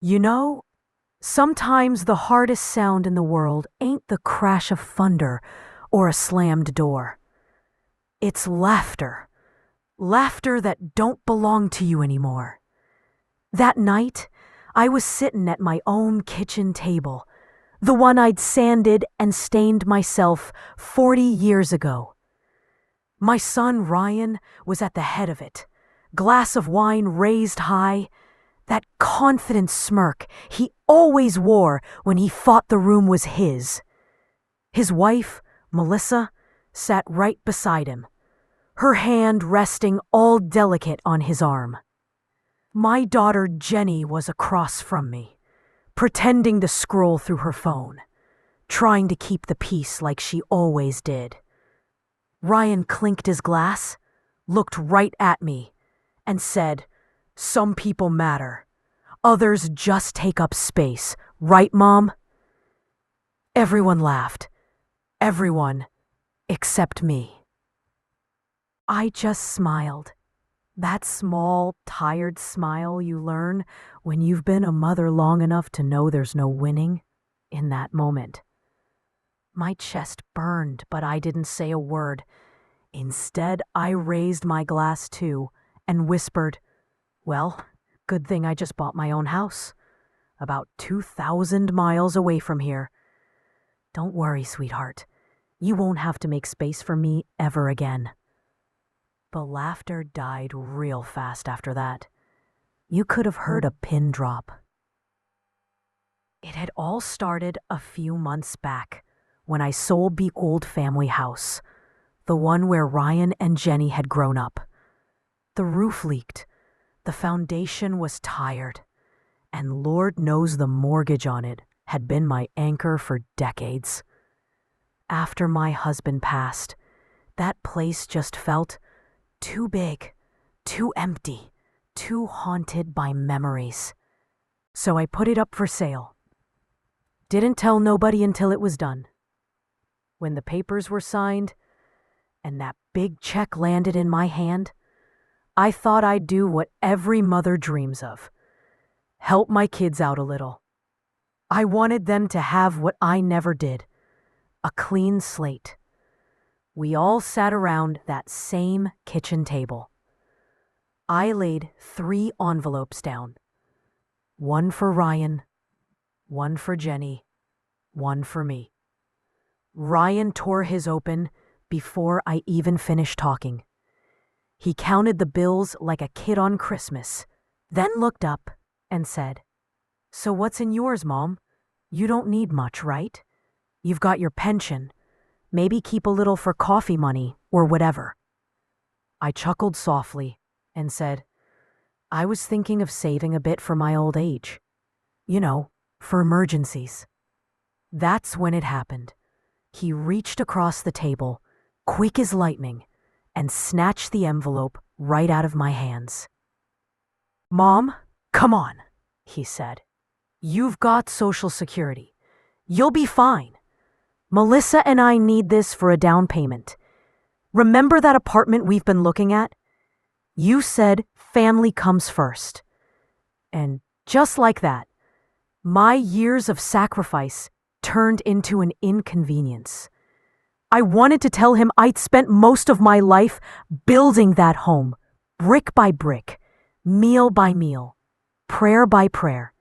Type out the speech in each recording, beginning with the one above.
You know, sometimes the hardest sound in the world ain't the crash of thunder or a slammed door. It's laughter. Laughter that don't belong to you anymore. That night, I was sitting at my own kitchen table, the one I'd sanded and stained myself 40 years ago. My son Ryan was at the head of it, glass of wine raised high, that confident smirk he always wore when he thought the room was his. His wife, Melissa, sat right beside him, her hand resting all delicate on his arm. My daughter Jenny was across from me, pretending to scroll through her phone, trying to keep the peace like she always did. Ryan clinked his glass, looked right at me, and said, "Some people matter. Others just take up space, right, Mom?" Everyone laughed. Everyone except me. I just smiled. That small, tired smile you learn when you've been a mother long enough to know there's no winning in that moment. My chest burned, but I didn't say a word. Instead, I raised my glass too and whispered, "Well, good thing I just bought my own house, about 2,000 miles away from here. Don't worry, sweetheart. You won't have to make space for me ever again." The laughter died real fast after that. You could have heard a pin drop. It had all started a few months back when I sold the old family house, the one where Ryan and Jenny had grown up. The roof leaked, the foundation was tired, and Lord knows the mortgage on it had been my anchor for decades. After my husband passed, that place just felt too big, too empty, too haunted by memories. So I put it up for sale. Didn't tell nobody until it was done. When the papers were signed and that big check landed in my hand, I thought I'd do what every mother dreams of: help my kids out a little. I wanted them to have what I never did: a clean slate. We all sat around that same kitchen table. I laid 3 envelopes down. One for Ryan, one for Jenny, one for me. Ryan tore his open before I even finished talking. He counted the bills like a kid on Christmas, then looked up and said, "So what's in yours, Mom? You don't need much, right? You've got your pension. Maybe keep a little for coffee money or whatever." I chuckled softly and said, "I was thinking of saving a bit for my old age. You know, for emergencies." That's when it happened. He reached across the table, quick as lightning, and snatched the envelope right out of my hands. "Mom, come on," he said. "You've got Social Security. You'll be fine. Melissa and I need this for a down payment. Remember that apartment we've been looking at? You said family comes first." And just like that, my years of sacrifice turned into an inconvenience. I wanted to tell him I'd spent most of my life building that home, brick by brick, meal by meal, prayer by prayer.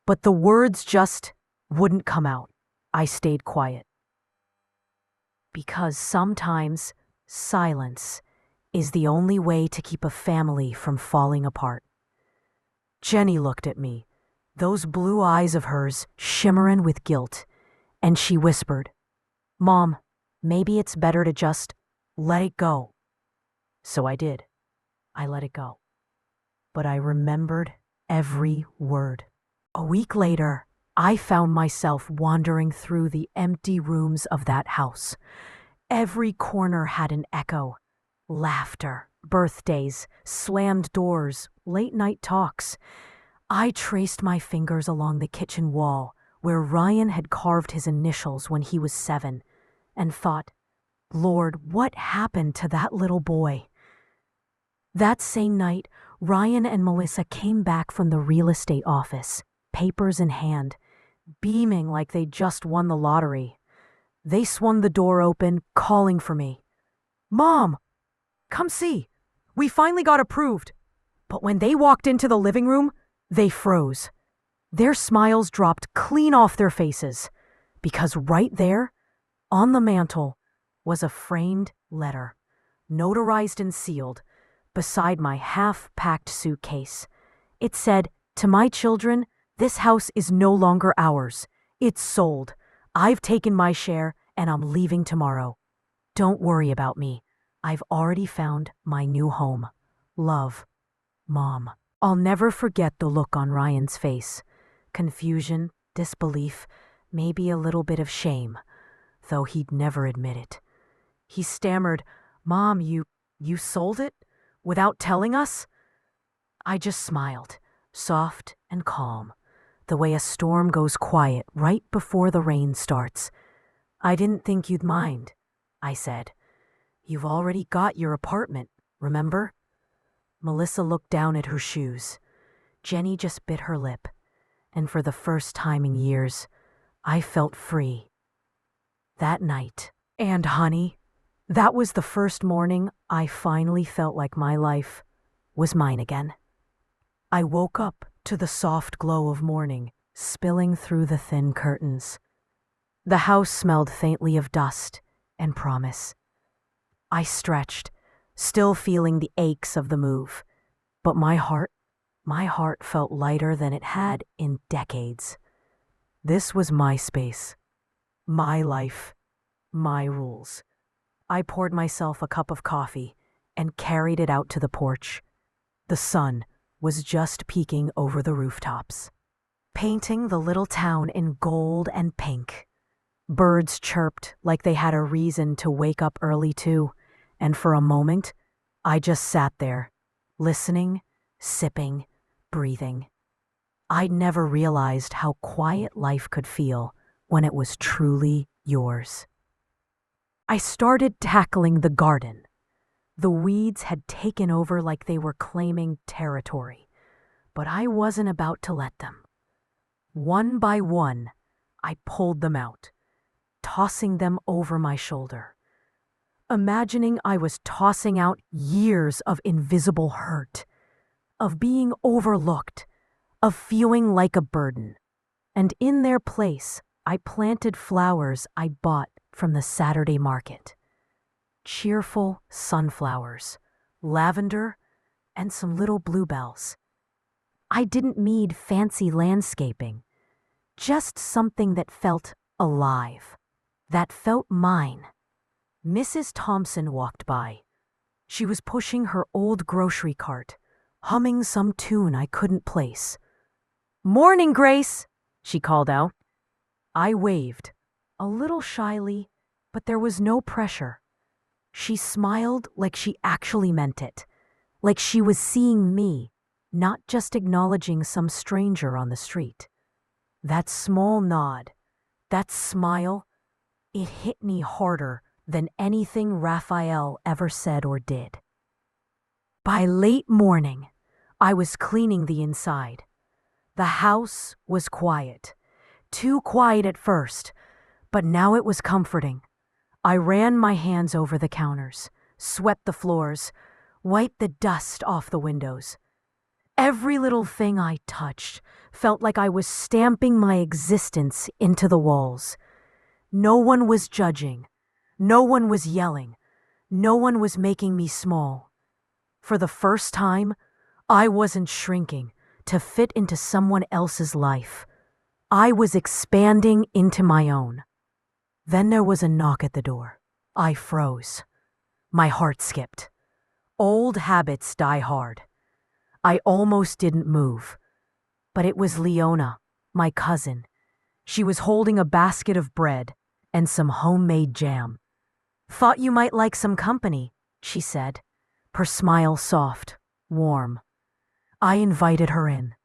But the words just wouldn't come out. I stayed quiet. Because sometimes silence is the only way to keep a family from falling apart. Jenny looked at me, those blue eyes of hers shimmering with guilt, and she whispered, "Mom, maybe it's better to just let it go." So I did. I let it go. But I remembered every word. A week later, I found myself wandering through the empty rooms of that house. Every corner had an echo: laughter, birthdays, slammed doors, late-night talks. I traced my fingers along the kitchen wall where Ryan had carved his initials when he was 7, and thought, "Lord, what happened to that little boy?" That same night, Ryan and Melissa came back from the real estate office, papers in hand, beaming like they'd just won the lottery. They swung the door open, calling for me. "Mom, come see. We finally got approved." But when they walked into the living room, they froze. Their smiles dropped clean off their faces, because right there, on the mantel, was a framed letter, notarized and sealed, beside my half-packed suitcase. It said, "To my children, this house is no longer ours. It's sold. I've taken my share, and I'm leaving tomorrow. Don't worry about me. I've already found my new home. Love, Mom." I'll never forget the look on Ryan's face. Confusion, disbelief, maybe a little bit of shame, though he'd never admit it. He stammered, "Mom, you sold it? Without telling us?" I just smiled, soft and calm, the way a storm goes quiet right before the rain starts. "I didn't think you'd mind," I said. "You've already got your apartment, remember?" Melissa looked down at her shoes. Jenny just bit her lip, and for the first time in years, I felt free. That night, and honey, that was the first morning I finally felt like my life was mine again. I woke up to the soft glow of morning spilling through the thin curtains. The house smelled faintly of dust and promise. I stretched, still feeling the aches of the move, but my heart felt lighter than it had in decades. This was my space, my life, my rules. I poured myself a cup of coffee and carried it out to the porch. The sun was just peeking over the rooftops, painting the little town in gold and pink. Birds chirped like they had a reason to wake up early too, and for a moment, I just sat there, listening, sipping, breathing. I'd never realized how quiet life could feel when it was truly yours. I started tackling the garden. The weeds had taken over like they were claiming territory, but I wasn't about to let them. One by one, I pulled them out, tossing them over my shoulder, imagining I was tossing out years of invisible hurt, of being overlooked, of feeling like a burden. And in their place, I planted flowers I bought from the Saturday market. Cheerful sunflowers, lavender, and some little bluebells. I didn't need fancy landscaping, just something that felt alive, that felt mine. Mrs. Thompson walked by. She was pushing her old grocery cart, humming some tune I couldn't place. "Morning, Grace," she called out. I waved, a little shyly, but there was no pressure. She smiled like she actually meant it, like she was seeing me, not just acknowledging some stranger on the street. That small nod, that smile, it hit me harder than anything Raphael ever said or did. By late morning, I was cleaning the inside. The house was quiet. Too quiet at first, but now it was comforting. I ran my hands over the counters, swept the floors, wiped the dust off the windows. Every little thing I touched felt like I was stamping my existence into the walls. No one was judging. No one was yelling. No one was making me small. For the first time, I wasn't shrinking to fit into someone else's life. I was expanding into my own. Then there was a knock at the door. I froze. My heart skipped. Old habits die hard. I almost didn't move. But it was Leona, my cousin. She was holding a basket of bread and some homemade jam. "Thought you might like some company," she said, her smile soft, warm. I invited her in.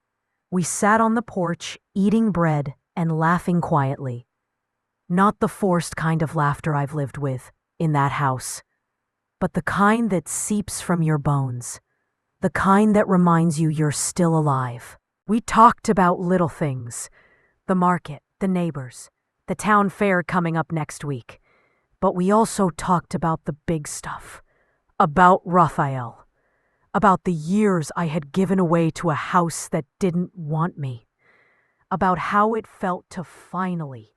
We sat on the porch, eating bread and laughing quietly. Not the forced kind of laughter I've lived with in that house, but the kind that seeps from your bones, the kind that reminds you you're still alive. We talked about little things, the market, the neighbors, the town fair coming up next week. But we also talked about the big stuff, about Raphael, about the years I had given away to a house that didn't want me, about how it felt to finally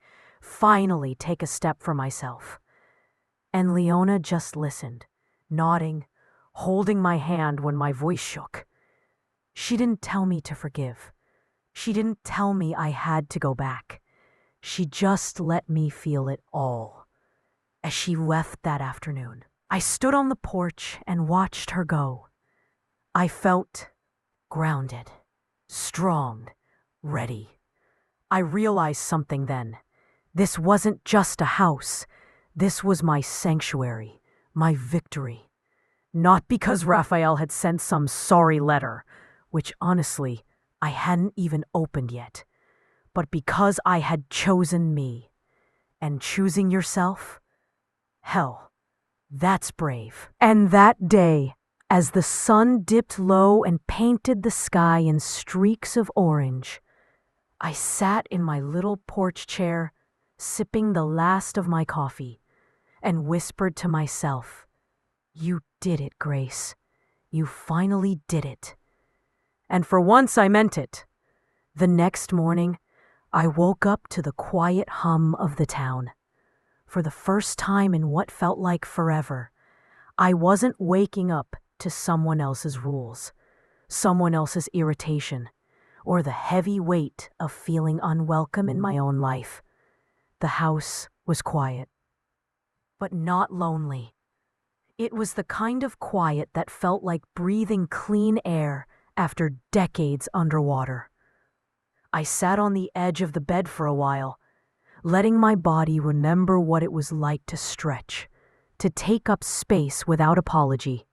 take a step for myself. And Leona just listened, nodding, holding my hand when my voice shook. She didn't tell me to forgive. She didn't tell me I had to go back. She just let me feel it all. As she left that afternoon, I stood on the porch and watched her go. I felt grounded, strong, ready. I realized something then. This wasn't just a house. This was my sanctuary, my victory. Not because Raphael had sent some sorry letter, which honestly, I hadn't even opened yet, but because I had chosen me. And choosing yourself? Hell, that's brave. And that day, as the sun dipped low and painted the sky in streaks of orange, I sat in my little porch chair, sipping the last of my coffee, and whispered to myself, "You did it, Grace. You finally did it." And for once I meant it. The next morning, I woke up to the quiet hum of the town. For the first time in what felt like forever, I wasn't waking up to someone else's rules, someone else's irritation, or the heavy weight of feeling unwelcome in my own life. The house was quiet, but not lonely. It was the kind of quiet that felt like breathing clean air after decades underwater. I sat on the edge of the bed for a while, letting my body remember what it was like to stretch, to take up space without apology.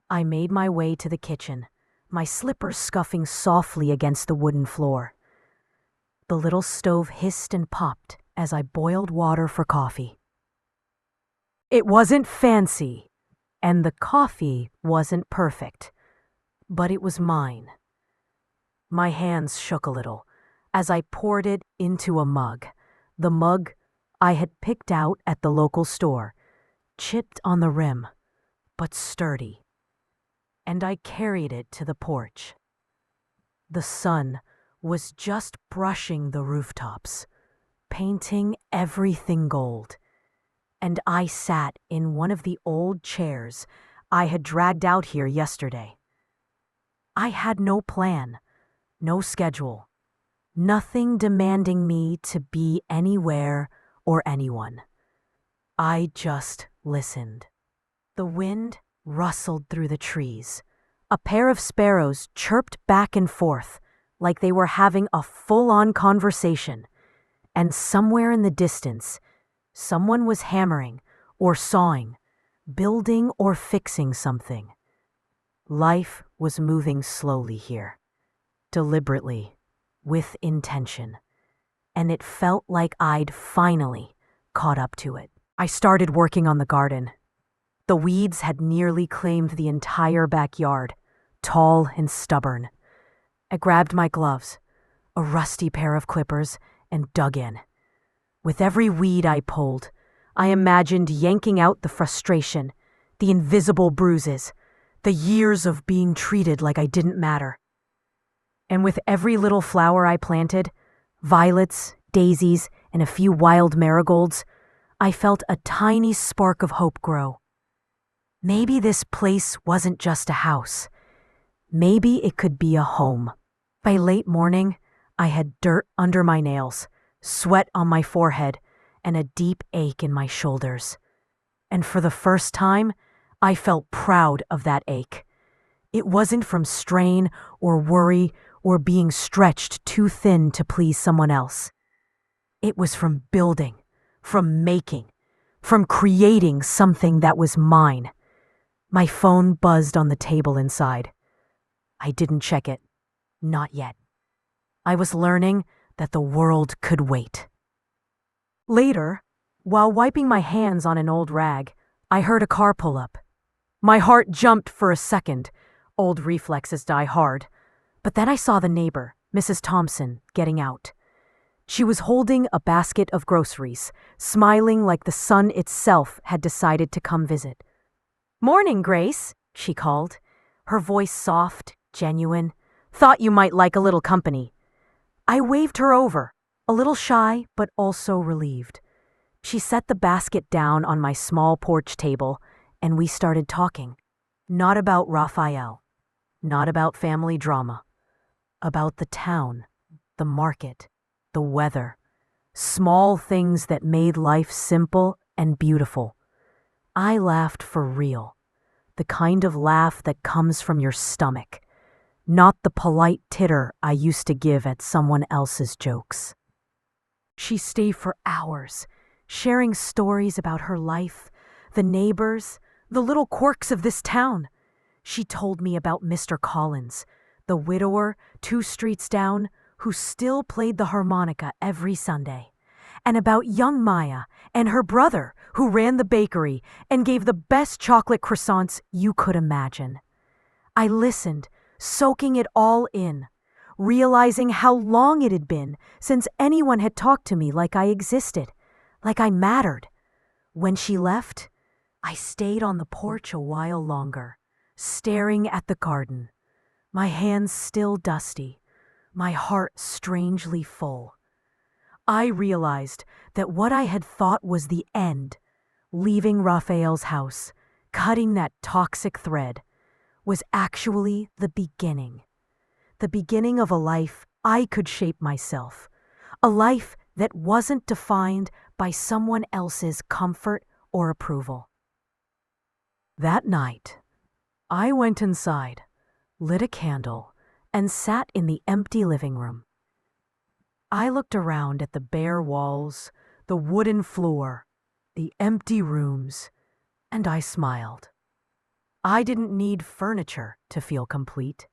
I made my way to the kitchen, my slippers scuffing softly against the wooden floor. The little stove hissed and popped as I boiled water for coffee. It wasn't fancy, and the coffee wasn't perfect, but it was mine. My hands shook a little as I poured it into a mug, the mug I had picked out at the local store, chipped on the rim, but sturdy. And I carried it to the porch. The sun was just brushing the rooftops, painting everything gold, and I sat in one of the old chairs I had dragged out here yesterday. I had no plan, no schedule, nothing demanding me to be anywhere or anyone. I just listened. The wind rustled through the trees. A pair of sparrows chirped back and forth like they were having a full-on conversation, and somewhere in the distance, someone was hammering or sawing, building or fixing something. Life was moving slowly here, deliberately, with intention, and it felt like I'd finally caught up to it. I started working on the garden. The weeds had nearly claimed the entire backyard, tall and stubborn. I grabbed my gloves, a rusty pair of clippers, and dug in. With every weed I pulled, I imagined yanking out the frustration, the invisible bruises, the years of being treated like I didn't matter. And with every little flower I planted, violets, daisies, and a few wild marigolds, I felt a tiny spark of hope grow. Maybe this place wasn't just a house. Maybe it could be a home. By late morning, I had dirt under my nails, sweat on my forehead, and a deep ache in my shoulders. And for the first time, I felt proud of that ache. It wasn't from strain or worry or being stretched too thin to please someone else. It was from building, from making, from creating something that was mine. My phone buzzed on the table inside. I didn't check it. Not yet. I was learning that the world could wait. Later, while wiping my hands on an old rag, I heard a car pull up. My heart jumped for a second. Old reflexes die hard. But then I saw the neighbor, Mrs. Thompson, getting out. She was holding a basket of groceries, smiling like the sun itself had decided to come visit. "Morning, Grace," she called, her voice soft, genuine. "Thought you might like a little company." I waved her over, a little shy but also relieved. She set the basket down on my small porch table, and we started talking. Not about Raphael, not about family drama, about the town, the market, the weather, small things that made life simple and beautiful. I laughed for real, the kind of laugh that comes from your stomach, not the polite titter I used to give at someone else's jokes. She stayed for hours, sharing stories about her life, the neighbors, the little quirks of this town. She told me about Mr. Collins, the widower 2 streets down who still played the harmonica every Sunday, and about young Maya and her brother who ran the bakery and gave the best chocolate croissants you could imagine. I listened, soaking it all in, realizing how long it had been since anyone had talked to me like I existed, like I mattered. When she left, I stayed on the porch a while longer, staring at the garden, my hands still dusty, my heart strangely full. I realized that what I had thought was the end, leaving Raphael's house, cutting that toxic thread, was actually the beginning of a life I could shape myself, a life that wasn't defined by someone else's comfort or approval. That night, I went inside, lit a candle, and sat in the empty living room. I looked around at the bare walls, the wooden floor, the empty rooms, and I smiled. I didn't need furniture to feel complete.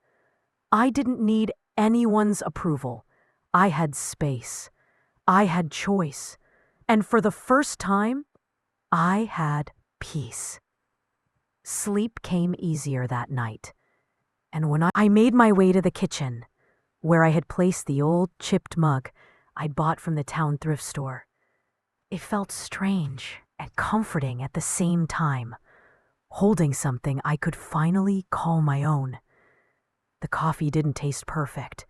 I didn't need anyone's approval. I had space. I had choice. And for the first time, I had peace. Sleep came easier that night. And when I made my way to the kitchen, where I had placed the old chipped mug I'd bought from the town thrift store, it felt strange and comforting at the same time, holding something I could finally call my own. The coffee didn't taste perfect,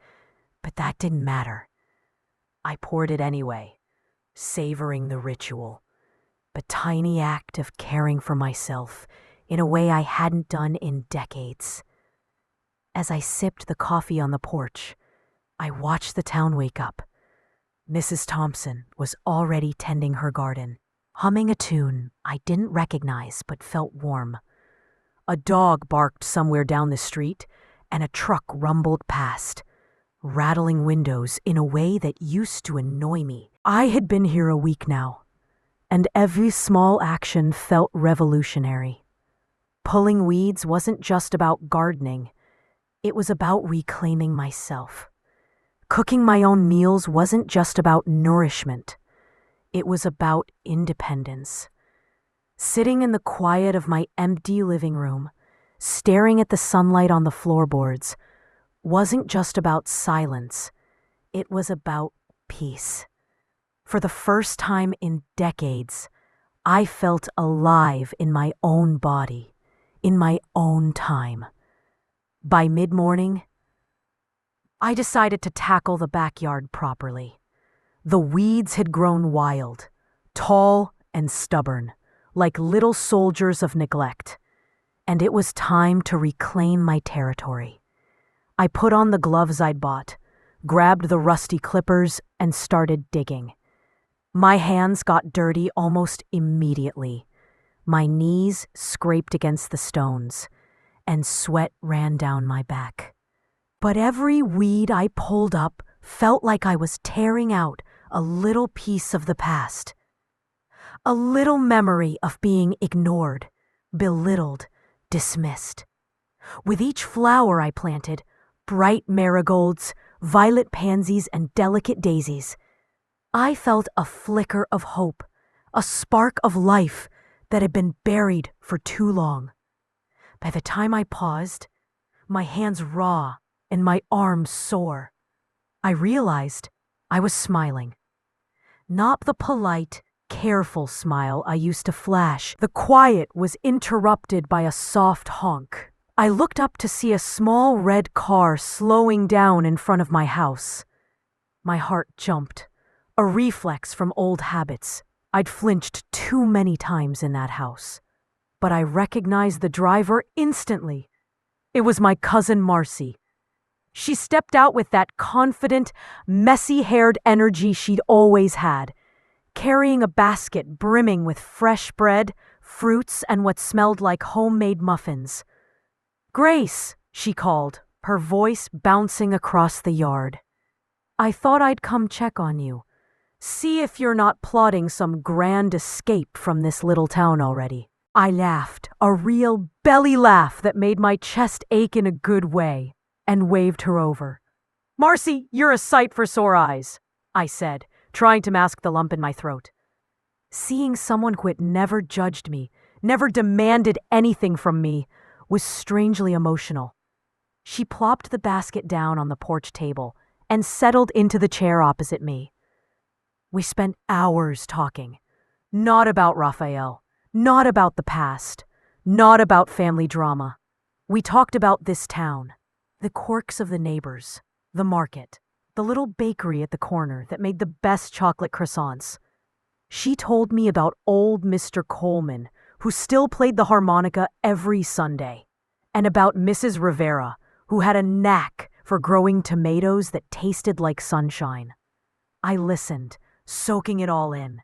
but that didn't matter. I poured it anyway, savoring the ritual, the tiny act of caring for myself in a way I hadn't done in decades. As I sipped the coffee on the porch, I watched the town wake up. Mrs. Thompson was already tending her garden, humming a tune I didn't recognize but felt warm. A dog barked somewhere down the street, and a truck rumbled past, rattling windows in a way that used to annoy me. I had been here a week now, and every small action felt revolutionary. Pulling weeds wasn't just about gardening. It was about reclaiming myself. Cooking my own meals wasn't just about nourishment. It was about independence. Sitting in the quiet of my empty living room, staring at the sunlight on the floorboards, wasn't just about silence. It was about peace. For the first time in decades, I felt alive in my own body, in my own time. By mid-morning, I decided to tackle the backyard properly. The weeds had grown wild, tall and stubborn, like little soldiers of neglect, and it was time to reclaim my territory. I put on the gloves I'd bought, grabbed the rusty clippers, and started digging. My hands got dirty almost immediately. My knees scraped against the stones, and sweat ran down my back. But every weed I pulled up felt like I was tearing out a little piece of the past. A little memory of being ignored, belittled, dismissed. With each flower I planted, bright marigolds, violet pansies, and delicate daisies, I felt a flicker of hope, a spark of life that had been buried for too long. By the time I paused, my hands raw, and my arms sore. I realized I was smiling. Not the polite, careful smile I used to flash. The quiet was interrupted by a soft honk. I looked up to see a small red car slowing down in front of my house. My heart jumped, a reflex from old habits. I'd flinched too many times in that house. But I recognized the driver instantly. It was my cousin Marcy. She stepped out with that confident, messy-haired energy she'd always had, carrying a basket brimming with fresh bread, fruits, and what smelled like homemade muffins. "Grace," she called, her voice bouncing across the yard. "I thought I'd come check on you. See if you're not plotting some grand escape from this little town already." I laughed, a real belly laugh that made my chest ache in a good way, and waved her over. "Marcy, you're a sight for sore eyes," I said, trying to mask the lump in my throat. Seeing someone who had never judged me, never demanded anything from me, was strangely emotional. She plopped the basket down on the porch table and settled into the chair opposite me. We spent hours talking, not about Raphael, not about the past, not about family drama. We talked about this town, the quirks of the neighbors, the market, the little bakery at the corner that made the best chocolate croissants. She told me about old Mr. Coleman, who still played the harmonica every Sunday, and about Mrs. Rivera, who had a knack for growing tomatoes that tasted like sunshine. I listened, soaking it all in.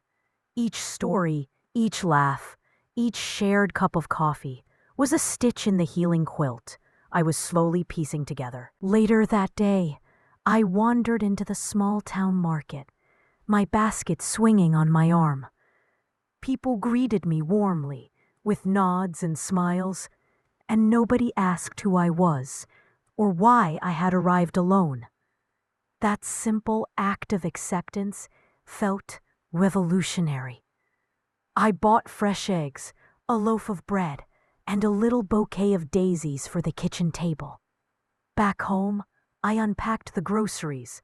Each story, each laugh, each shared cup of coffee was a stitch in the healing quilt I was slowly piecing together. Later that day, I wandered into the small town market, my basket swinging on my arm. People greeted me warmly, with nods and smiles, and nobody asked who I was or why I had arrived alone. That simple act of acceptance felt revolutionary. I bought fresh eggs, a loaf of bread, and a little bouquet of daisies for the kitchen table. Back home, I unpacked the groceries,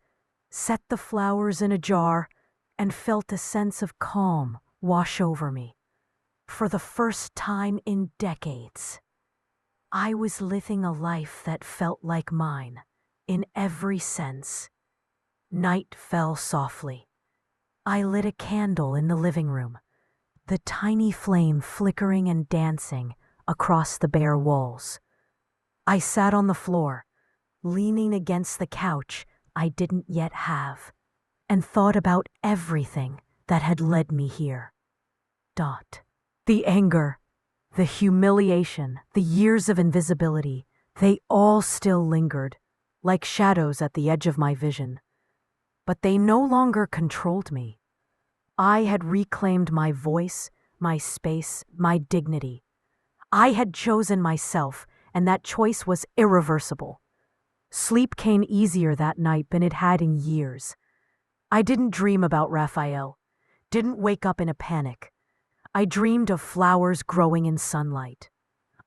set the flowers in a jar, and felt a sense of calm wash over me. For the first time in decades, I was living a life that felt like mine, in every sense. Night fell softly. I lit a candle in the living room, the tiny flame flickering and dancing across the bare walls. I sat on the floor, leaning against the couch I didn't yet have, and thought about everything that had led me here. The anger, the humiliation, the years of invisibility, they all still lingered, like shadows at the edge of my vision. But they no longer controlled me. I had reclaimed my voice, my space, my dignity. I had chosen myself, and that choice was irreversible. Sleep came easier that night than it had in years. I didn't dream about Raphael, didn't wake up in a panic. I dreamed of flowers growing in sunlight,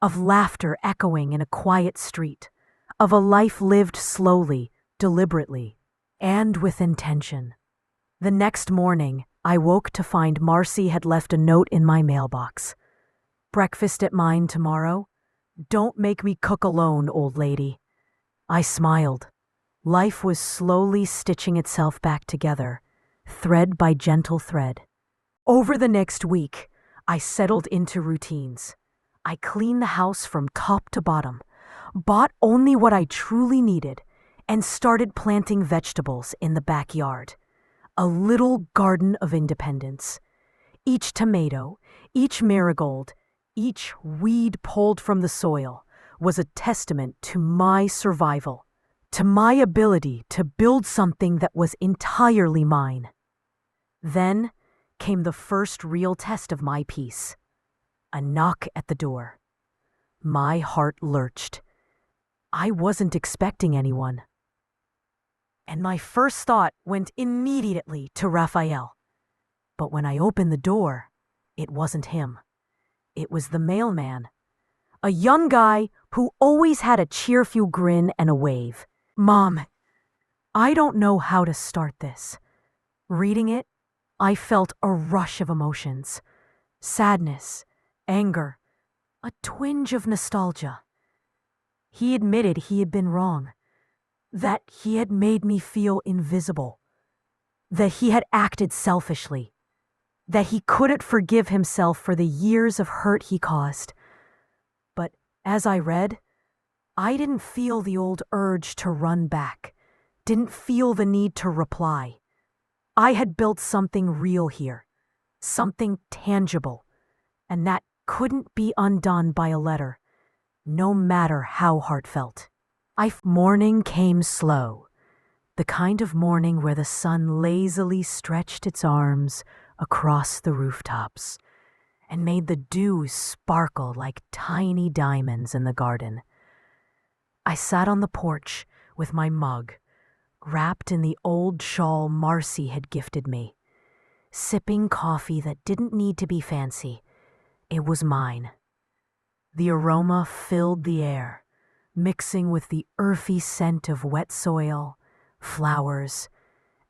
of laughter echoing in a quiet street, of a life lived slowly, deliberately, and with intention. The next morning, I woke to find Marcy had left a note in my mailbox. "Breakfast at mine tomorrow? Don't make me cook alone, old lady." I smiled. Life was slowly stitching itself back together, thread by gentle thread. Over the next week, I settled into routines. I cleaned the house from top to bottom, bought only what I truly needed, and started planting vegetables in the backyard. A little garden of independence. Each tomato, each marigold, each weed pulled from the soil was a testament to my survival, to my ability to build something that was entirely mine. Then came the first real test of my peace. A knock at the door. My heart lurched. I wasn't expecting anyone. And my first thought went immediately to Raphael. But when I opened the door, it wasn't him. It was the mailman. A young guy who always had a cheerful grin and a wave. Mom, I don't know how to start this. Reading it, I felt a rush of emotions. Sadness, anger, a twinge of nostalgia. He admitted he had been wrong, that he had made me feel invisible, that he had acted selfishly, that he couldn't forgive himself for the years of hurt he caused. But as I read, I didn't feel the old urge to run back, didn't feel the need to reply. I had built something real here, something tangible, and that couldn't be undone by a letter, no matter how heartfelt. Morning came slow, the kind of morning where the sun lazily stretched its arms across the rooftops and made the dew sparkle like tiny diamonds in the garden. I sat on the porch with my mug, wrapped in the old shawl Marcy had gifted me, sipping coffee that didn't need to be fancy. It was mine. The aroma filled the air, mixing with the earthy scent of wet soil, flowers,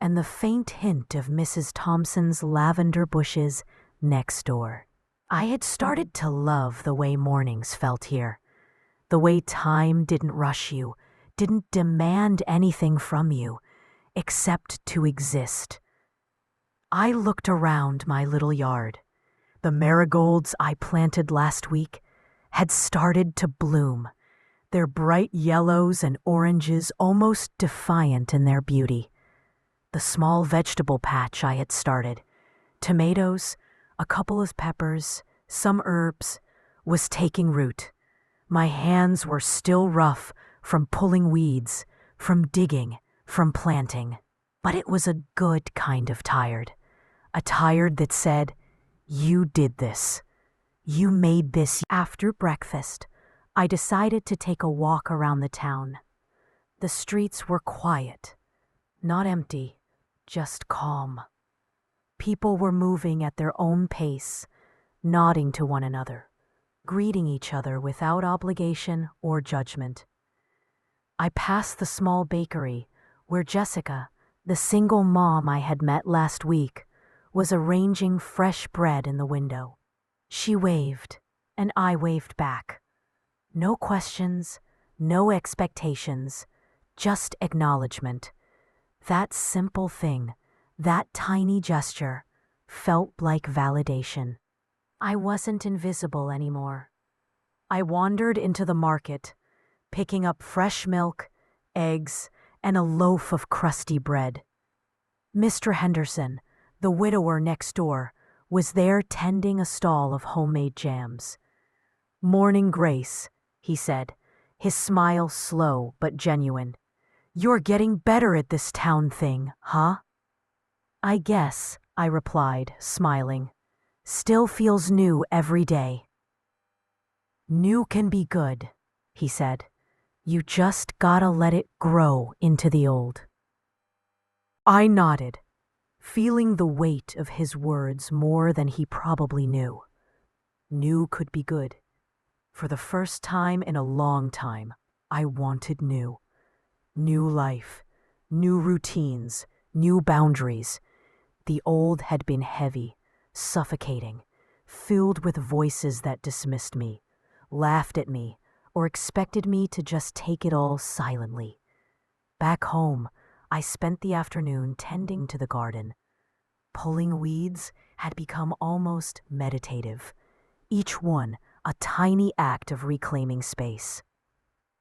and the faint hint of Mrs. Thompson's lavender bushes next door. I had started to love the way mornings felt here, the way time didn't rush you, didn't demand anything from you, except to exist. I looked around my little yard. The marigolds I planted last week had started to bloom, their bright yellows and oranges almost defiant in their beauty. The small vegetable patch I had started, tomatoes, a couple of peppers, some herbs, was taking root. My hands were still rough from pulling weeds, from digging, from planting. But it was a good kind of tired. A tired that said, "You did this. You made this." After breakfast, I decided to take a walk around the town. The streets were quiet, not empty, just calm. People were moving at their own pace, nodding to one another, greeting each other without obligation or judgment. I passed the small bakery where Jessica, the single mom I had met last week, was arranging fresh bread in the window. She waved, and I waved back. No questions, no expectations, just acknowledgement. That simple thing, that tiny gesture, felt like validation. I wasn't invisible anymore. I wandered into the market, picking up fresh milk, eggs, and a loaf of crusty bread. Mr. Henderson, the widower next door, was there tending a stall of homemade jams. "Morning, Grace," he said, his smile slow but genuine. "You're getting better at this town thing, huh?" "I guess," I replied, smiling. "Still feels new every day." "New can be good," he said. "You just gotta let it grow into the old." I nodded, feeling the weight of his words more than he probably knew. New could be good. For the first time in a long time, I wanted new. New life, new routines, new boundaries. The old had been heavy, suffocating, filled with voices that dismissed me, laughed at me, or expected me to just take it all silently. Back home, I spent the afternoon tending to the garden. Pulling weeds had become almost meditative, each one a tiny act of reclaiming space.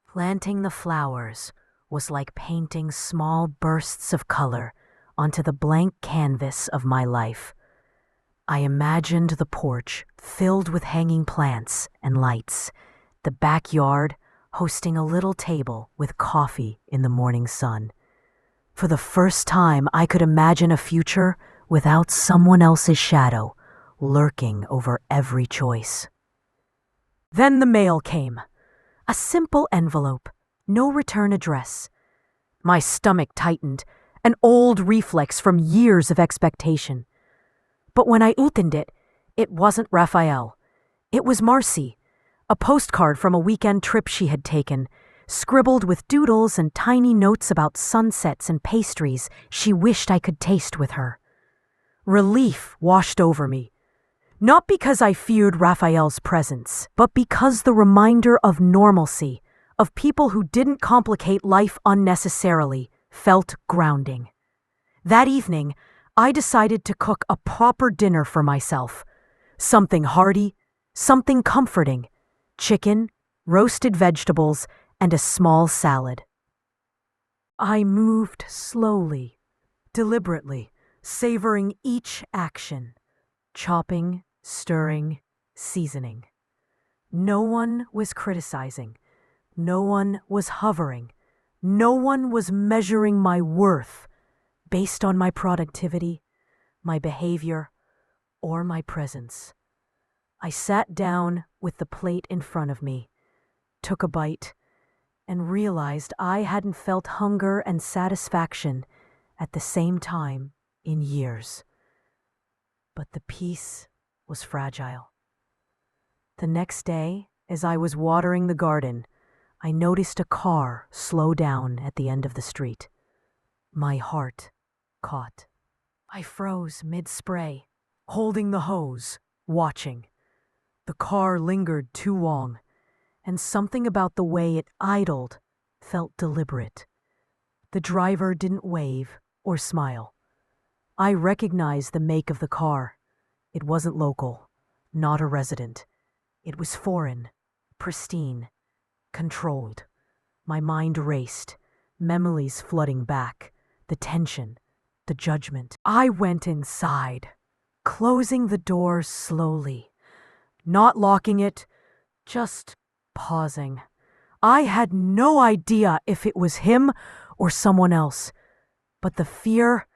Planting the flowers was like painting small bursts of color onto the blank canvas of my life. I imagined the porch filled with hanging plants and lights, the backyard hosting a little table with coffee in the morning sun. For the first time, I could imagine a future without someone else's shadow lurking over every choice. Then the mail came. A simple envelope, no return address. My stomach tightened, an old reflex from years of expectation. But when I opened it, it wasn't Raphael. It was Marcy, a postcard from a weekend trip she had taken, scribbled with doodles and tiny notes about sunsets and pastries she wished I could taste with her. Relief washed over me, not because I feared Raphael's presence, but because the reminder of normalcy, of people who didn't complicate life unnecessarily, felt grounding. That evening, I decided to cook a proper dinner for myself. Something hearty, something comforting. Chicken, roasted vegetables, and a small salad. I moved slowly, deliberately, savoring each action. Chopping, stirring, seasoning. No one was criticizing. No one was hovering. No one was measuring my worth based on my productivity, my behavior, or my presence. I sat down with the plate in front of me, took a bite, and realized I hadn't felt hunger and satisfaction at the same time in years. But the peace was fragile. The next day, as I was watering the garden, I noticed a car slow down at the end of the street. My heart caught. I froze mid-spray, holding the hose, watching. The car lingered too long, and something about the way it idled felt deliberate. The driver didn't wave or smile. I recognized the make of the car. It wasn't local, not a resident. It was foreign, pristine, controlled. My mind raced, memories flooding back, the tension, the judgment. I went inside, closing the door slowly, not locking it, just pausing. I had no idea if it was him or someone else, but the fear,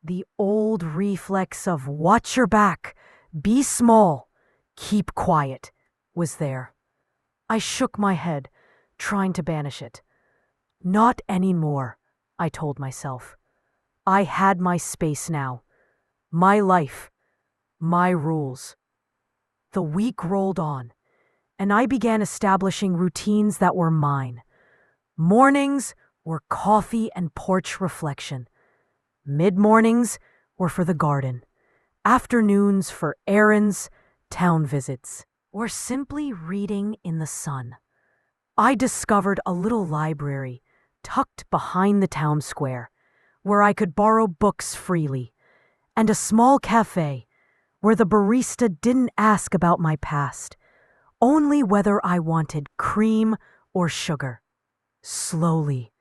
the old reflex of watch your back, be small, keep quiet, was there. I shook my head, trying to banish it. Not anymore, I told myself. I had my space now, my life, my rules. The week rolled on, and I began establishing routines that were mine. Mornings were coffee and porch reflection. Mid-mornings were for the garden. Afternoons for errands, town visits, or simply reading in the sun. I discovered a little library tucked behind the town square, where I could borrow books freely, and a small cafe where the barista didn't ask about my past, only whether I wanted cream or sugar. Slowly,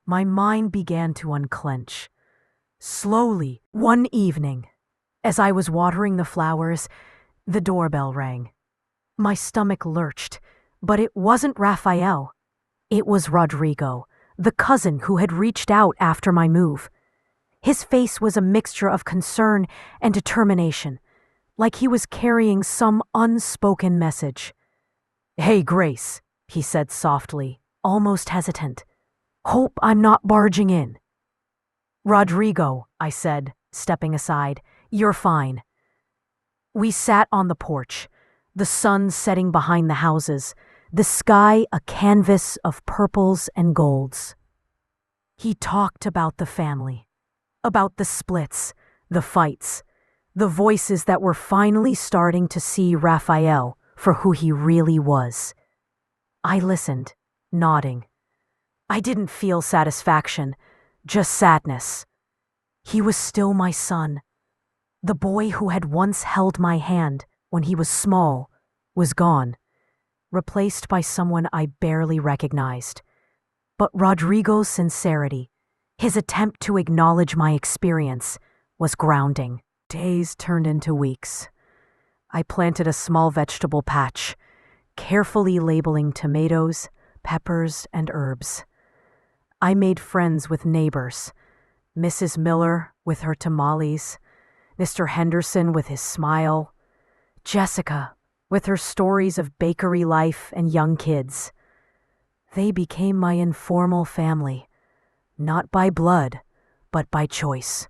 my mind began to unclench. Slowly, one evening, as I was watering the flowers, the doorbell rang. My stomach lurched, but it wasn't Raphael. It was Rodrigo, the cousin who had reached out after my move. His face was a mixture of concern and determination, like he was carrying some unspoken message. "Hey, Grace," he said softly, almost hesitant. "Hope I'm not barging in." "Rodrigo," I said, stepping aside, "you're fine." We sat on the porch, the sun setting behind the houses, the sky a canvas of purples and golds. He talked about the family, about the splits, the fights, the voices that were finally starting to see Raphael for who he really was. I listened, nodding. I didn't feel satisfaction, just sadness. He was still my son. The boy who had once held my hand when he was small was gone, replaced by someone I barely recognized. But Rodrigo's sincerity, his attempt to acknowledge my experience, was grounding. Days turned into weeks. I planted a small vegetable patch, carefully labeling tomatoes, peppers, and herbs. I made friends with neighbors, Mrs. Miller with her tamales, Mr. Henderson with his smile, Jessica with her stories of bakery life and young kids. They became my informal family, not by blood, but by choice.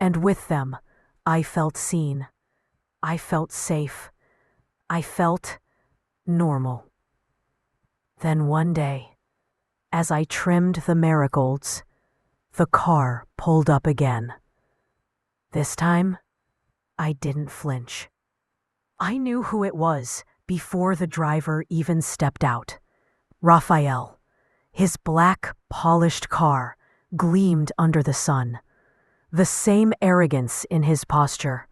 And with them, I felt seen. I felt safe. I felt normal. Then one day, As I trimmed the marigolds, the car pulled up again. This time, I didn't flinch. I knew who it was before the driver even stepped out. Raphael. His black, polished car gleamed under the sun. The same arrogance in his posture,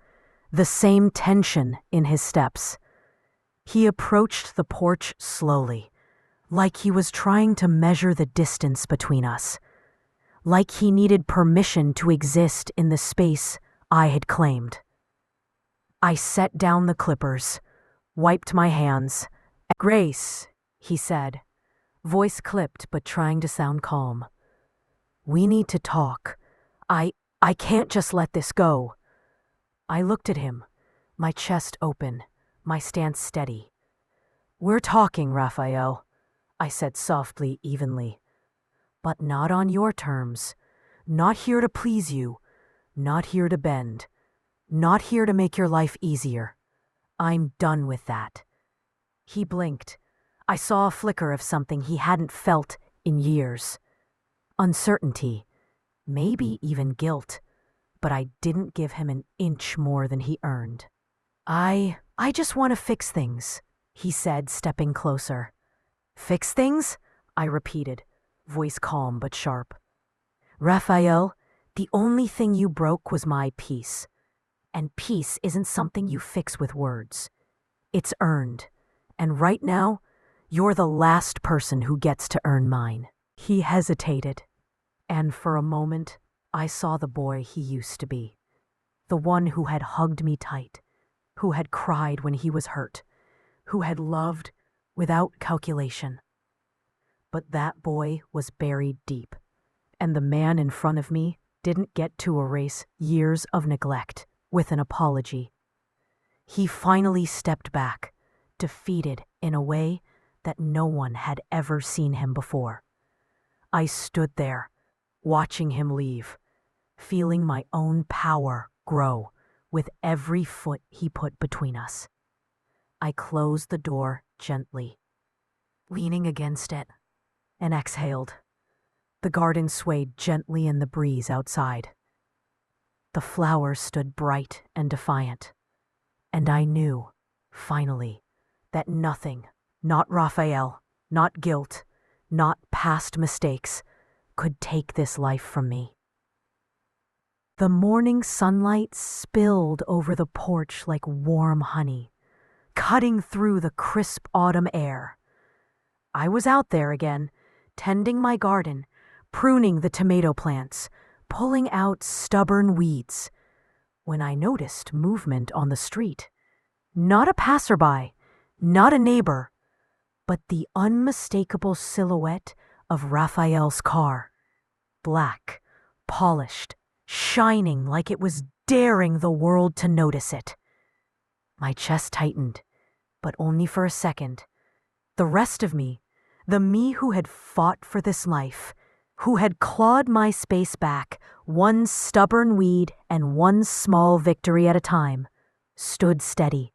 the same tension in his steps. He approached the porch slowly, like he was trying to measure the distance between us, like he needed permission to exist in the space I had claimed. I set down the clippers, wiped my hands. "Grace," he said, voice clipped but trying to sound calm. "We need to talk. I can't just let this go." I looked at him, my chest open, my stance steady. "We're talking, Raphael," I said softly, evenly. "But not on your terms. Not here to please you. Not here to bend. Not here to make your life easier. I'm done with that." He blinked. I saw a flicker of something he hadn't felt in years. Uncertainty, maybe even guilt, but I didn't give him an inch more than he earned. I just want to fix things," he said, stepping closer. "Fix things?" I repeated, voice calm but sharp. "Raphael, the only thing you broke was my peace. And peace isn't something you fix with words. It's earned. And right now, you're the last person who gets to earn mine." He hesitated, and for a moment, I saw the boy he used to be. The one who had hugged me tight, who had cried when he was hurt, who had loved without calculation. But that boy was buried deep, and the man in front of me didn't get to erase years of neglect with an apology. He finally stepped back, defeated in a way that no one had ever seen him before. I stood there, watching him leave, feeling my own power grow with every foot he put between us. I closed the door gently, leaning against it, and exhaled. The garden swayed gently in the breeze outside. The flowers stood bright and defiant, and I knew, finally, that nothing, not Raphael, not guilt, not past mistakes, could take this life from me. The morning sunlight spilled over the porch like warm honey, cutting through the crisp autumn air. I was out there again, tending my garden, pruning the tomato plants, pulling out stubborn weeds, when I noticed movement on the street. Not a passerby, not a neighbor, but the unmistakable silhouette of Raphael's car. Black, polished, shining like it was daring the world to notice it. My chest tightened, but only for a second. The rest of me, the me who had fought for this life, who had clawed my space back, one stubborn weed and one small victory at a time, stood steady.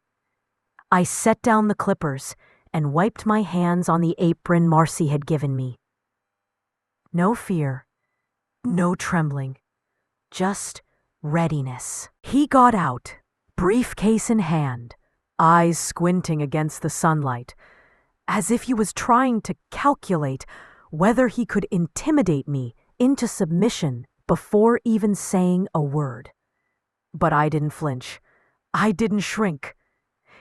I set down the clippers and wiped my hands on the apron Marcy had given me. No fear, no trembling, just readiness. He got out, briefcase in hand, eyes squinting against the sunlight, as if he was trying to calculate whether he could intimidate me into submission before even saying a word. But I didn't flinch. I didn't shrink.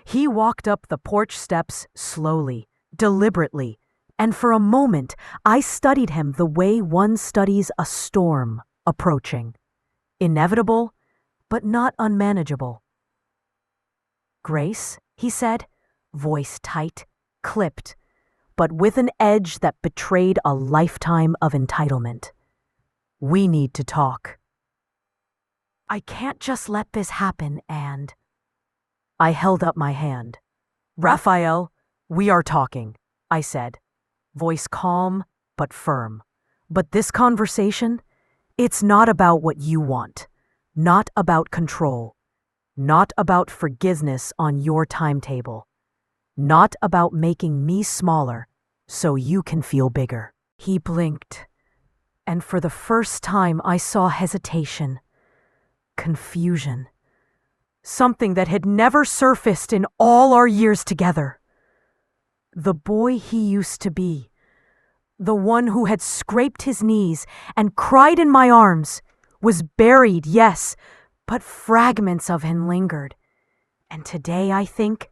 He walked up the porch steps slowly, deliberately, and for a moment I studied him the way one studies a storm approaching. Inevitable, but not unmanageable. "Grace," he said, voice tight, clipped, but with an edge that betrayed a lifetime of entitlement. "We need to talk. I can't just let this happen and—" I held up my hand. "Raphael, we are talking," I said, voice calm but firm. "But this conversation, it's not about what you want, not about control, not about forgiveness on your timetable, not about making me smaller so you can feel bigger. He blinked, and for the first time I saw hesitation, confusion, something that had never surfaced in all our years together. The boy he used to be, the one who had scraped his knees and cried in my arms, was buried, yes, but fragments of him lingered. And today, I think,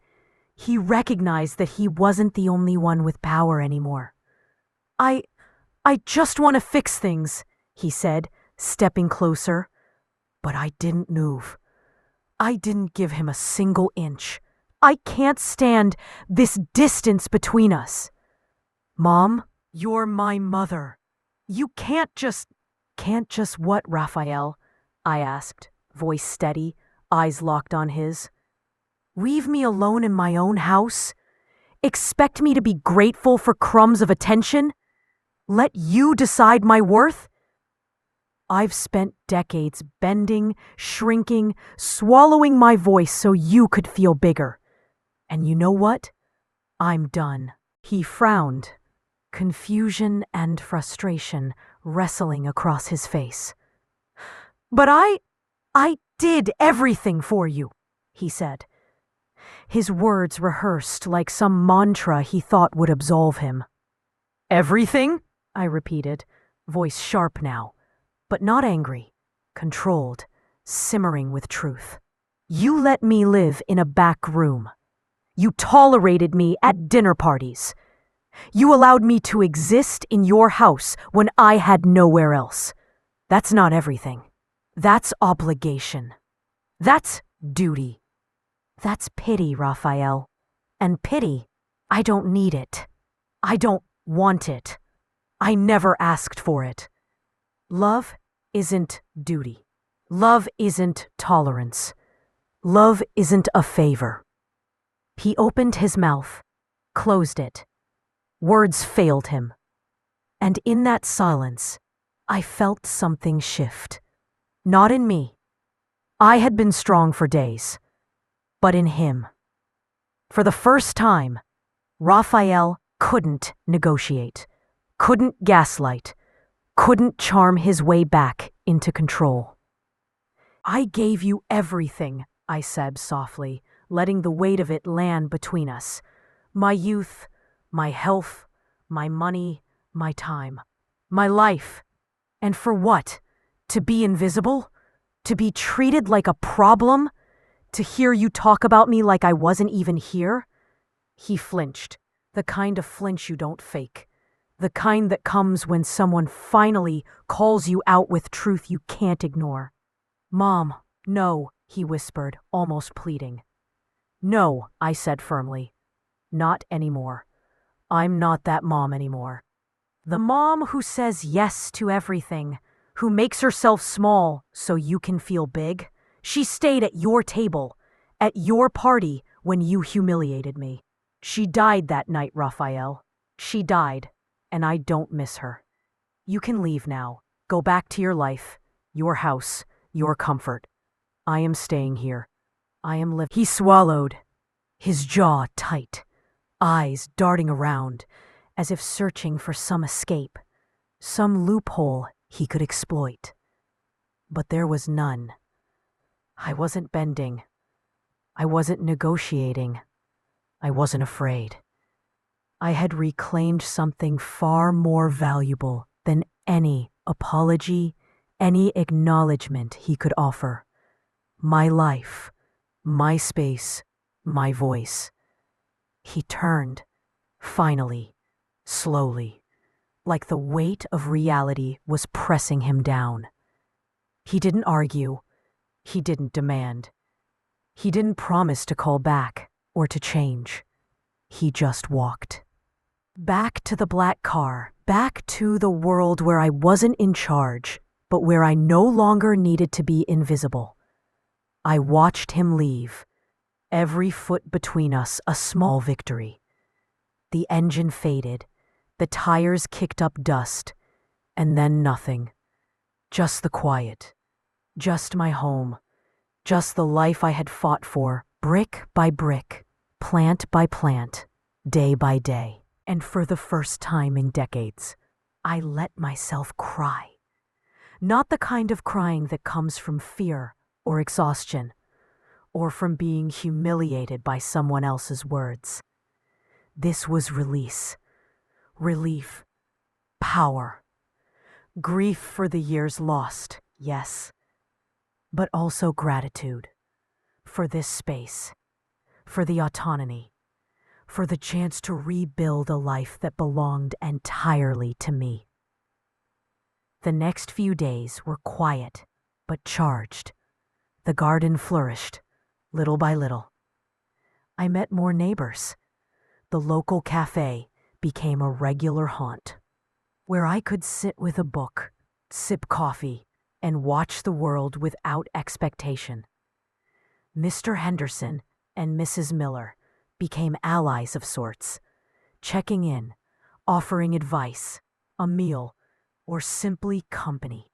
he recognized that he wasn't the only one with power anymore. I just want to fix things, he said, stepping closer. But I didn't move. I didn't give him a single inch. I can't stand this distance between us. Mom, you're my mother. You can't just what, Raphael? I asked, voice steady, eyes locked on his. Leave me alone in my own house? Expect me to be grateful for crumbs of attention? Let you decide my worth? I've spent decades bending, shrinking, swallowing my voice so you could feel bigger. And you know what? I'm done. He frowned, confusion and frustration wrestling across his face. But I did everything for you, he said. His words rehearsed like some mantra he thought would absolve him. Everything? I repeated, voice sharp now, but not angry, controlled, simmering with truth. You let me live in a back room. You tolerated me at dinner parties. You allowed me to exist in your house when I had nowhere else. That's not everything. That's obligation. That's duty. That's pity, Raphael. And pity, I don't need it. I don't want it. I never asked for it. Love isn't duty. Love isn't tolerance. Love isn't a favor. He opened his mouth, closed it. Words failed him. And in that silence, I felt something shift. Not in me. I had been strong for days. But in him. For the first time, Raphael couldn't negotiate, couldn't gaslight, couldn't charm his way back into control. I gave you everything, I said softly, letting the weight of it land between us. My youth, my health, my money, my time, my life. And for what? To be invisible? To be treated like a problem? To hear you talk about me like I wasn't even here? He flinched, the kind of flinch you don't fake. The kind that comes when someone finally calls you out with truth you can't ignore. Mom, no, he whispered, almost pleading. No, I said firmly. Not anymore. I'm not that mom anymore. The mom who says yes to everything, who makes herself small so you can feel big. She stayed at your table, at your party when you humiliated me. She died that night, Raphael. She died, and I don't miss her. You can leave now. Go back to your life, your house, your comfort. I am staying here. I am living. He swallowed, his jaw tight, eyes darting around, as if searching for some escape, some loophole he could exploit. But there was none. I wasn't bending. I wasn't negotiating. I wasn't afraid. I had reclaimed something far more valuable than any apology, any acknowledgement he could offer. My life, my space, my voice. He turned, finally, slowly, like the weight of reality was pressing him down. He didn't argue. He didn't demand. He didn't promise to call back or to change. He just walked. Back to the black car, back to the world where I wasn't in charge, but where I no longer needed to be invisible. I watched him leave, every foot between us a small victory. The engine faded, the tires kicked up dust, and then nothing. Just the quiet. Just my home, just the life I had fought for, brick by brick, plant by plant, day by day. And for the first time in decades, I let myself cry. Not the kind of crying that comes from fear or exhaustion, or from being humiliated by someone else's words. This was release, relief, power, grief for the years lost, yes, but also gratitude for this space, for the autonomy, for the chance to rebuild a life that belonged entirely to me. The next few days were quiet, but charged. The garden flourished, little by little. I met more neighbors. The local cafe became a regular haunt, where I could sit with a book, sip coffee, and watch the world without expectation. Mr. Henderson and Mrs. Miller became allies of sorts, checking in, offering advice, a meal, or simply company.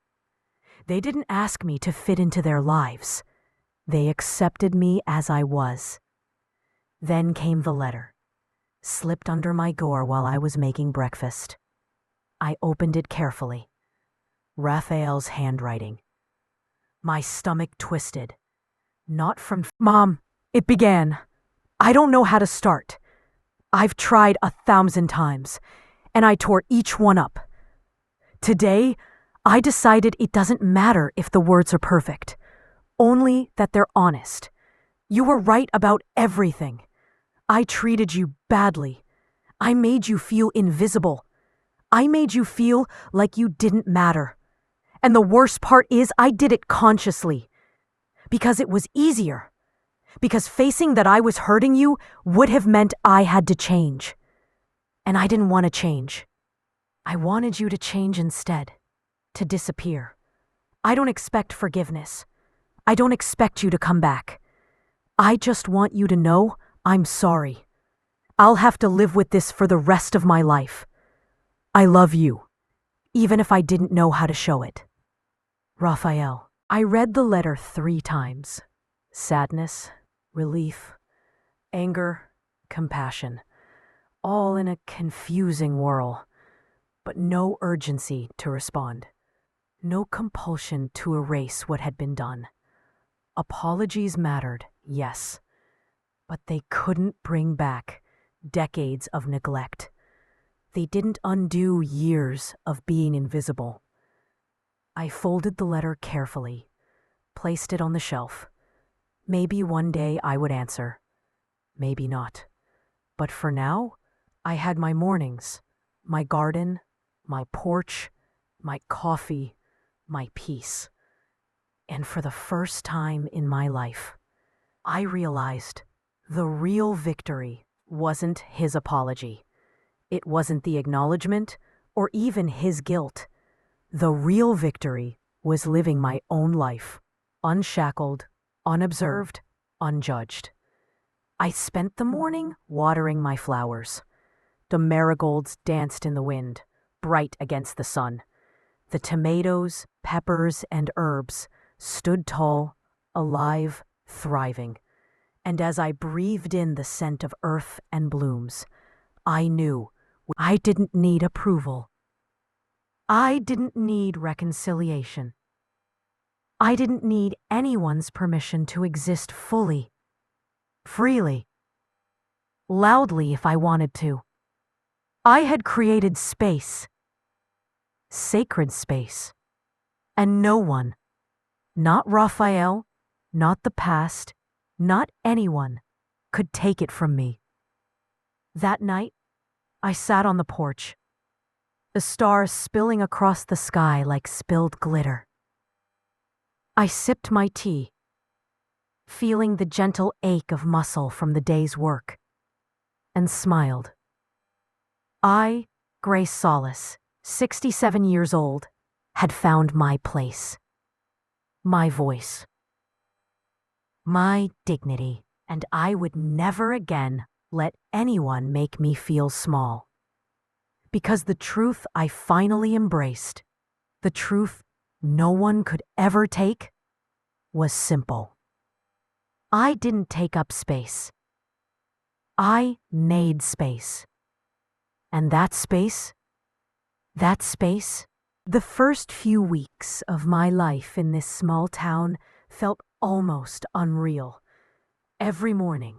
They didn't ask me to fit into their lives. They accepted me as I was. Then came the letter, slipped under my door while I was making breakfast. I opened it carefully. Raphael's handwriting. My stomach twisted. Not from Mom, it began. I don't know how to start. I've tried 1,000 times, and I tore each one up. Today, I decided it doesn't matter if the words are perfect, only that they're honest. You were right about everything. I treated you badly. I made you feel invisible. I made you feel like you didn't matter. And the worst part is I did it consciously. Because it was easier. Because facing that I was hurting you would have meant I had to change. And I didn't want to change. I wanted you to change instead. To disappear. I don't expect forgiveness. I don't expect you to come back. I just want you to know I'm sorry. I'll have to live with this for the rest of my life. I love you, even if I didn't know how to show it. Raphael. I read the letter 3 times. Sadness, relief, anger, compassion, all in a confusing whirl, but no urgency to respond. No compulsion to erase what had been done. Apologies mattered, yes, but they couldn't bring back decades of neglect. They didn't undo years of being invisible. I folded the letter carefully, placed it on the shelf. Maybe one day I would answer. Maybe not. But for now, I had my mornings, my garden, my porch, my coffee, my peace. And for the first time in my life, I realized the real victory wasn't his apology. It wasn't the acknowledgement or even his guilt. The real victory was living my own life, unshackled, unobserved, unjudged. I spent the morning watering my flowers. The marigolds danced in the wind, bright against the sun. The tomatoes, peppers, and herbs stood tall, alive, thriving. And as I breathed in the scent of earth and blooms, I knew I didn't need approval. I didn't need reconciliation. I didn't need anyone's permission to exist fully, freely, loudly if I wanted to. I had created space, sacred space, and no one, not Raphael, not the past, not anyone, could take it from me. That night, I sat on the porch, the stars spilling across the sky like spilled glitter. I sipped my tea, feeling the gentle ache of muscle from the day's work, and smiled. I, Grace Solace, 67 years old, had found my place, my voice, my dignity, and I would never again let anyone make me feel small. Because the truth I finally embraced, the truth no one could ever take, was simple. I didn't take up space. I made space. And that space, That space? The first few weeks of my life in this small town felt almost unreal. Every morning,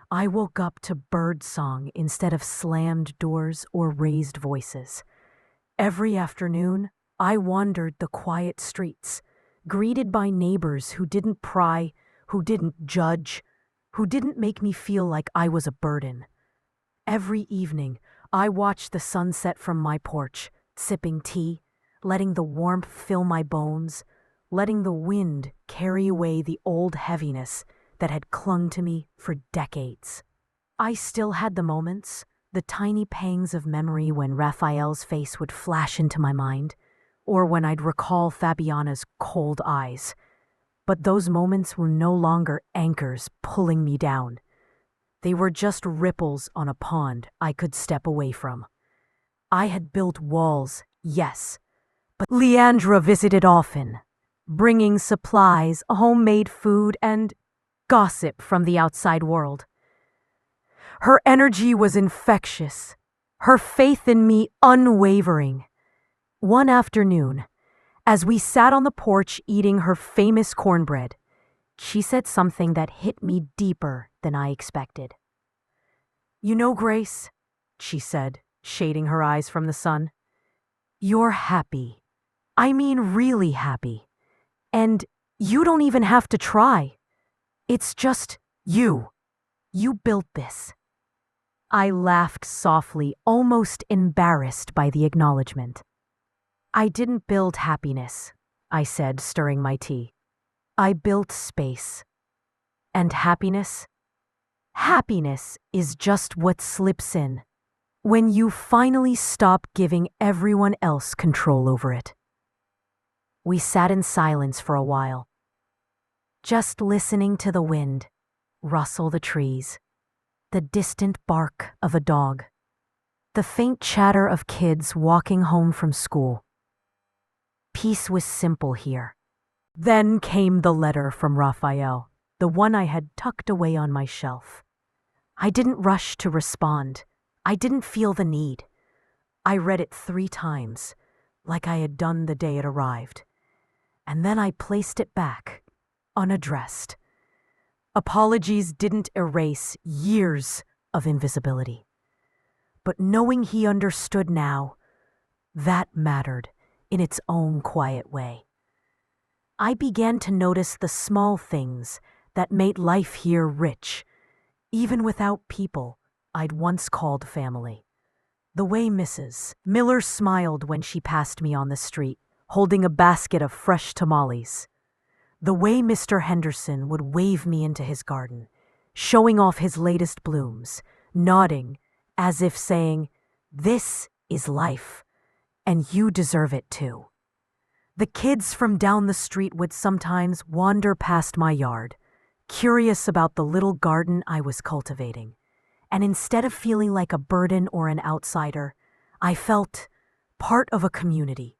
I woke up to bird song instead of slammed doors or raised voices. Every afternoon, I wandered the quiet streets, greeted by neighbors who didn't pry, who didn't judge, who didn't make me feel like I was a burden. Every evening, I watched the sunset from my porch, sipping tea, letting the warmth fill my bones, letting the wind carry away the old heaviness that had clung to me for decades. I still had the moments, the tiny pangs of memory when Raphael's face would flash into my mind, or when I'd recall Fabiana's cold eyes. But those moments were no longer anchors pulling me down. They were just ripples on a pond I could step away from. I had built walls, yes, but Leandra visited often, bringing supplies, homemade food, and gossip from the outside world. Her energy was infectious, her faith in me unwavering. One afternoon, as we sat on the porch eating her famous cornbread, she said something that hit me deeper than I expected. "You know, Grace," she said, shading her eyes from the sun, "you're happy. I mean really happy. And you don't even have to try. It's just you. You built this." I laughed softly, almost embarrassed by the acknowledgement. "I didn't build happiness," I said, stirring my tea. "I built space. And happiness? Happiness is just what slips in when you finally stop giving everyone else control over it." We sat in silence for a while, just listening to the wind rustle the trees, the distant bark of a dog, the faint chatter of kids walking home from school. Peace was simple here. Then came the letter from Raphael, the one I had tucked away on my shelf. I didn't rush to respond. I didn't feel the need. I read it 3 times, like I had done the day it arrived. And then I placed it back, unaddressed. Apologies didn't erase years of invisibility. But knowing he understood now, that mattered in its own quiet way. I began to notice the small things that made life here rich, even without people I'd once called family. The way Mrs. Miller smiled when she passed me on the street, holding a basket of fresh tamales. The way Mr. Henderson would wave me into his garden, showing off his latest blooms, nodding as if saying, "This is life, and you deserve it too." The kids from down the street would sometimes wander past my yard, curious about the little garden I was cultivating. And instead of feeling like a burden or an outsider, I felt part of a community,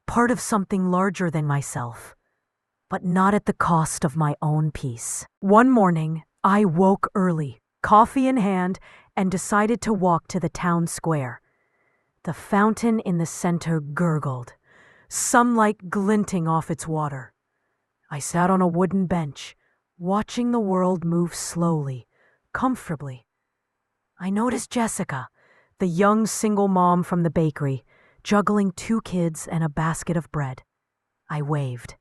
part of something larger than myself, but not at the cost of my own peace. One morning, I woke early, coffee in hand, and decided to walk to the town square. The fountain in the center gurgled, sunlight glinting off its water. I sat on a wooden bench, watching the world move slowly, comfortably. I noticed Jessica, the young single mom from the bakery, juggling 2 kids and a basket of bread. I waved.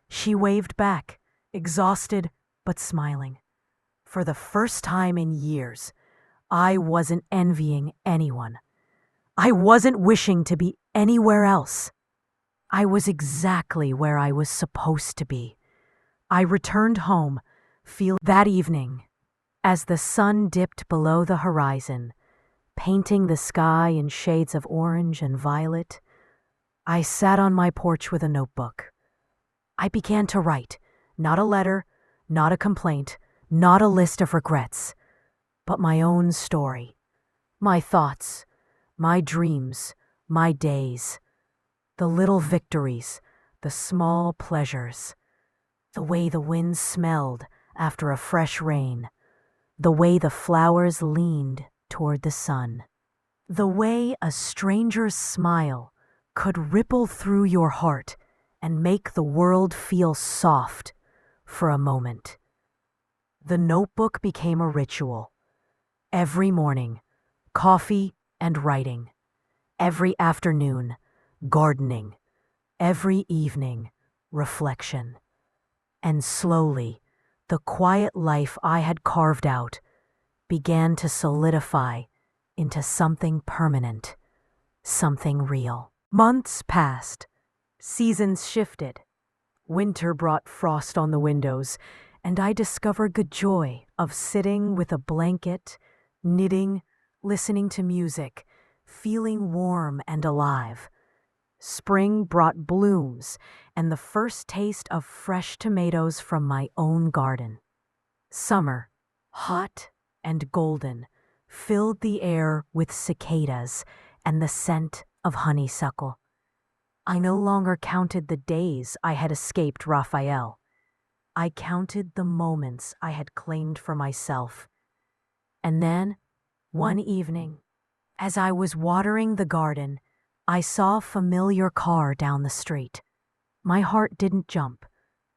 She waved back, exhausted but smiling. For the first time in years, I wasn't envying anyone. I wasn't wishing to be anywhere else. I was exactly where I was supposed to be. I returned home, that evening, as the sun dipped below the horizon, painting the sky in shades of orange and violet, I sat on my porch with a notebook. I began to write, not a letter, not a complaint, not a list of regrets, but my own story, my thoughts, my dreams, my days, the little victories, the small pleasures, the way the wind smelled after a fresh rain, the way the flowers leaned toward the sun, the way a stranger's smile could ripple through your heart and make the world feel soft for a moment. The notebook became a ritual. Every morning, coffee and writing. Every afternoon, gardening. Every evening, reflection. And slowly, the quiet life I had carved out began to solidify into something permanent, something real. Months passed. Seasons shifted. Winter brought frost on the windows, and I discovered the joy of sitting with a blanket, knitting, listening to music, feeling warm and alive. Spring brought blooms and the first taste of fresh tomatoes from my own garden. Summer, hot and golden, filled the air with cicadas and the scent of honeysuckle. I no longer counted the days I had escaped Raphael. I counted the moments I had claimed for myself. And then, one evening, as I was watering the garden, I saw a familiar car down the street. My heart didn't jump.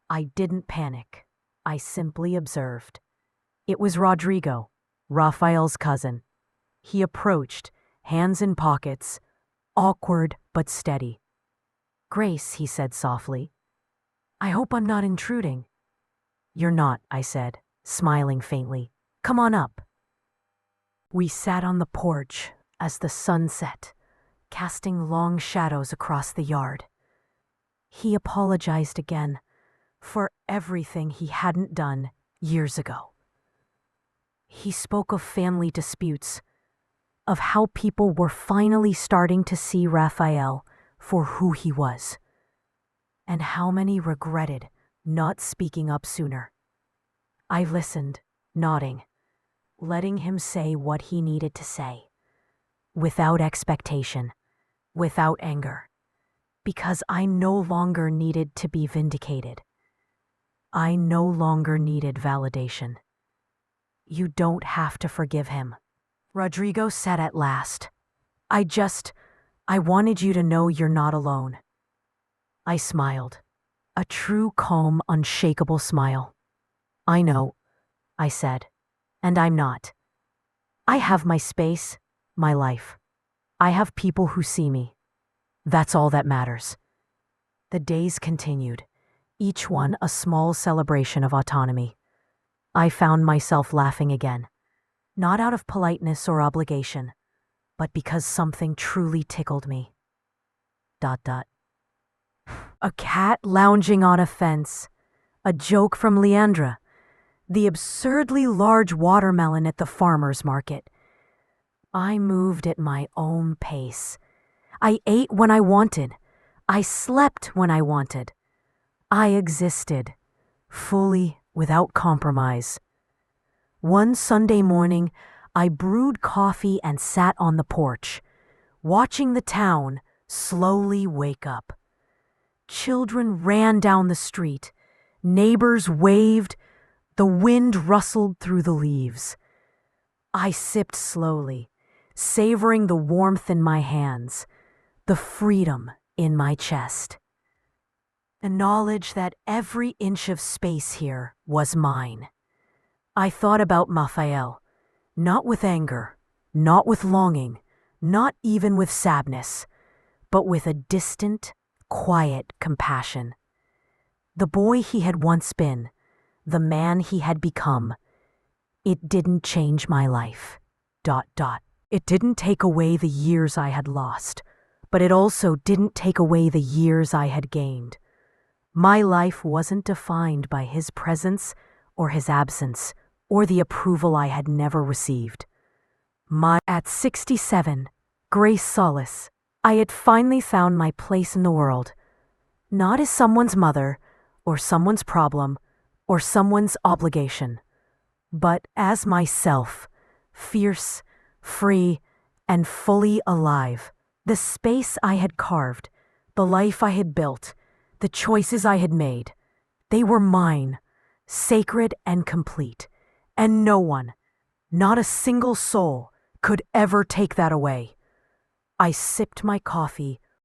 I didn't panic. I simply observed. It was Rodrigo, Raphael's cousin. He approached, hands in pockets, awkward but steady. "Grace," he said softly, "I hope I'm not intruding." "You're not," I said, smiling faintly. "Come on up." We sat on the porch as the sun set, casting long shadows across the yard. He apologized again for everything he hadn't done years ago. He spoke of family disputes, of how people were finally starting to see Raphael for who he was, and how many regretted not speaking up sooner. I listened, nodding, letting him say what he needed to say, without expectation, without anger, because I no longer needed to be vindicated. I no longer needed validation. "You don't have to forgive him," Rodrigo said at last. I wanted you to know you're not alone." I smiled, a true, calm, unshakable smile. "I know," I said, "and I'm not. I have my space, my life. I have people who see me. That's all that matters." The days continued, each one a small celebration of autonomy. I found myself laughing again, not out of politeness or obligation, but because something truly tickled me. ... A cat lounging on a fence, a joke from Leandra, the absurdly large watermelon at the farmer's market. I moved at my own pace. I ate when I wanted. I slept when I wanted. I existed, fully, without compromise. One Sunday morning, I brewed coffee and sat on the porch, watching the town slowly wake up. Children ran down the street, neighbors waved, the wind rustled through the leaves. I sipped slowly, savoring the warmth in my hands, the freedom in my chest. The knowledge that every inch of space here was mine. I thought about Raphael, not with anger, not with longing, not even with sadness, but with a distant, quiet compassion. The boy he had once been, the man he had become, it didn't change my life. ... It didn't take away the years I had lost, but it also didn't take away the years I had gained. My life wasn't defined by his presence or his absence or the approval I had never received. At 67, Grace Solis, I had finally found my place in the world, not as someone's mother or someone's problem or someone's obligation, but as myself, fierce, free, and fully alive. The space I had carved, the life I had built, the choices I had made, they were mine, sacred and complete, and no one, not a single soul, could ever take that away. I sipped my coffee,